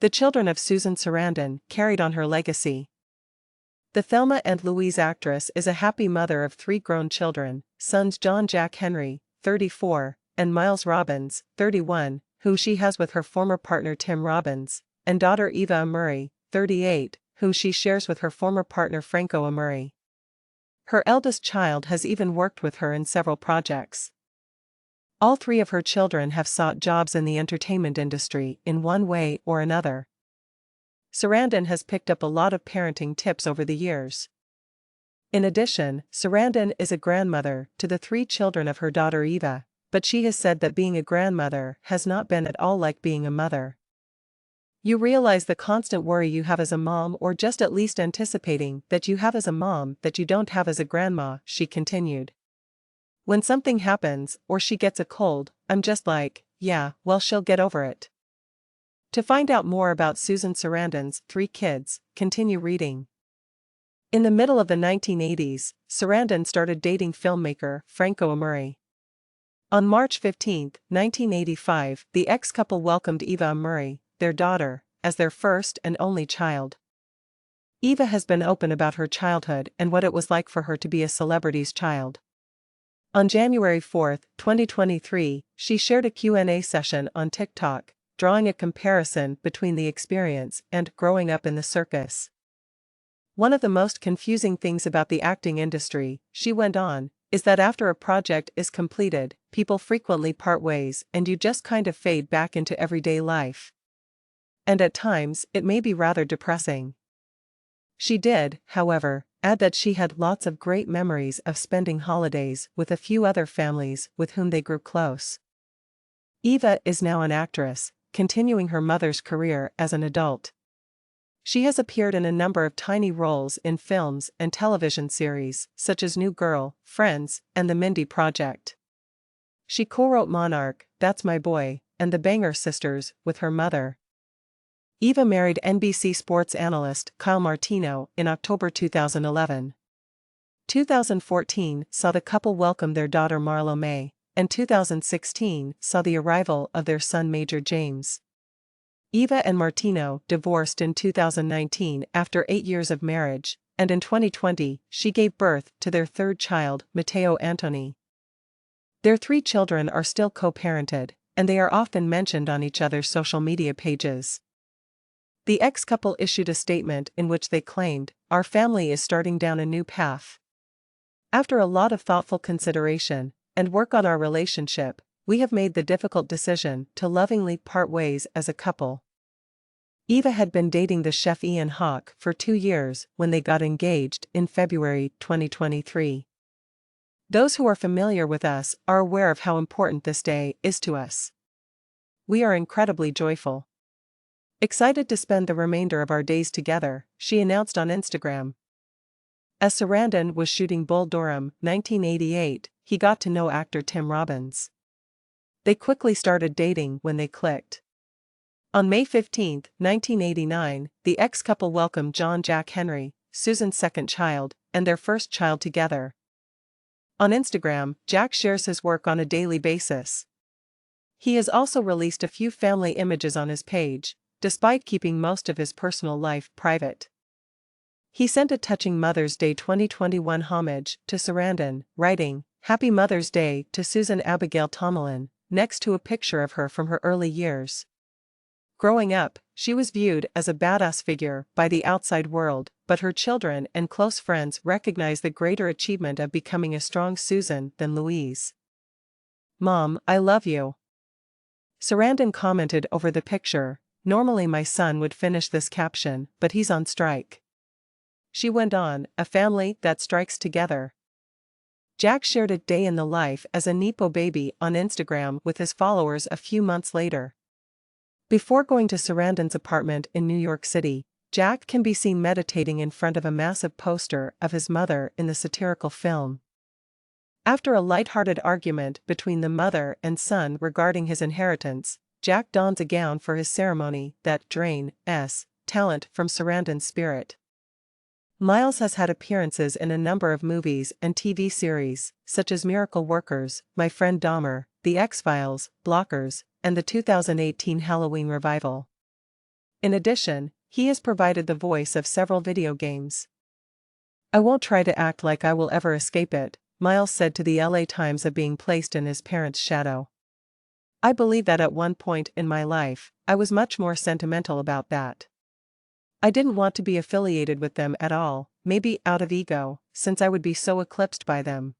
The children of Susan Sarandon carried on her legacy. The Thelma Louise actress is a happy mother of 3 grown children, sons John Jack Henry, 34, and Miles Robbins, 31, who she has with her former partner Tim Robbins, and daughter Eva Amurri, 38, whom she shares with her former partner Franco Amurri. Her eldest child has even worked with her in several projects. All 3 of her children have sought jobs in the entertainment industry in one way or another. Sarandon has picked up a lot of parenting tips over the years. In addition, Sarandon is a grandmother to the 3 children of her daughter Eva, but she has said that being a grandmother has not been at all like being a mother. You realize the constant worry you have as a mom, or just at least anticipating that you have as a mom that you don't have as a grandma, she continued. When something happens, or she gets a cold, I'm just like, yeah, well, she'll get over it. To find out more about Susan Sarandon's 3 kids, continue reading. In the middle of the 1980s, Sarandon started dating filmmaker Franco Amurri. On March 15, 1985, the ex-couple welcomed Eva Amurri, their daughter, as their first and only child. Eva has been open about her childhood and what it was like for her to be a celebrity's child. On January 4, 2023, she shared a Q&A session on TikTok, drawing a comparison between the experience and growing up in the circus. One of the most confusing things about the acting industry, she went on, is that after a project is completed, people frequently part ways and you just kind of fade back into everyday life. And at times, it may be rather depressing. She did, however, add that she had lots of great memories of spending holidays with a few other families with whom they grew close. Eva is now an actress, continuing her mother's career as an adult. She has appeared in a number of tiny roles in films and television series, such as New Girl, Friends, and The Mindy Project. She co-wrote Monarch, That's My Boy, and The Banger Sisters with her mother. Eva married NBC sports analyst Kyle Martino in October 2011. 2014 saw the couple welcome their daughter Marlo May, and 2016 saw the arrival of their son Major James. Eva and Martino divorced in 2019 after 8 years of marriage, and in 2020 she gave birth to their 3rd child, Matteo Antoni. Their 3 children are still co-parented, and they are often mentioned on each other's social media pages. The ex-couple issued a statement in which they claimed, "Our family is starting down a new path. After a lot of thoughtful consideration and work on our relationship, we have made the difficult decision to lovingly part ways as a couple." Eva had been dating the chef Ian Hawke for 2 years when they got engaged in February 2023. Those who are familiar with us are aware of how important this day is to us. We are incredibly joyful. Excited to spend the remainder of our days together, she announced on Instagram. As Sarandon was shooting Bull Durham, 1988, he got to know actor Tim Robbins. They quickly started dating when they clicked. On May 15, 1989, the ex-couple welcomed John Jack Henry, Susan's 2nd child, and their 1st child together. On Instagram, Jack shares his work on a daily basis. He has also released a few family images on his page, despite keeping most of his personal life private. He sent a touching Mother's Day 2021 homage to Sarandon, writing, "Happy Mother's Day to Susan Abigail Tomlin," next to a picture of her from her early years. Growing up, she was viewed as a badass figure by the outside world, but her children and close friends recognize the greater achievement of becoming a strong Susan than Louise. "Mom, I love you." Sarandon commented over the picture, "Normally my son would finish this caption, but he's on strike." She went on, "A family that strikes together." Jack shared a day in the life as a Nepo baby on Instagram with his followers a few months later. Before going to Sarandon's apartment in New York City, Jack can be seen meditating in front of a massive poster of his mother in the satirical film. After a light-hearted argument between the mother and son regarding his inheritance, Jack dons a gown for his ceremony that drains talent from Sarandon's spirit. Miles has had appearances in a number of movies and TV series, such as Miracle Workers, My Friend Dahmer, The X-Files, Blockers, and the 2018 Halloween revival. In addition, he has provided the voice of several video games. "I won't try to act like I will ever escape it," Miles said to the LA Times of being placed in his parents' shadow. "I believe that at one point in my life, I was much more sentimental about that. I didn't want to be affiliated with them at all, maybe out of ego, since I would be so eclipsed by them.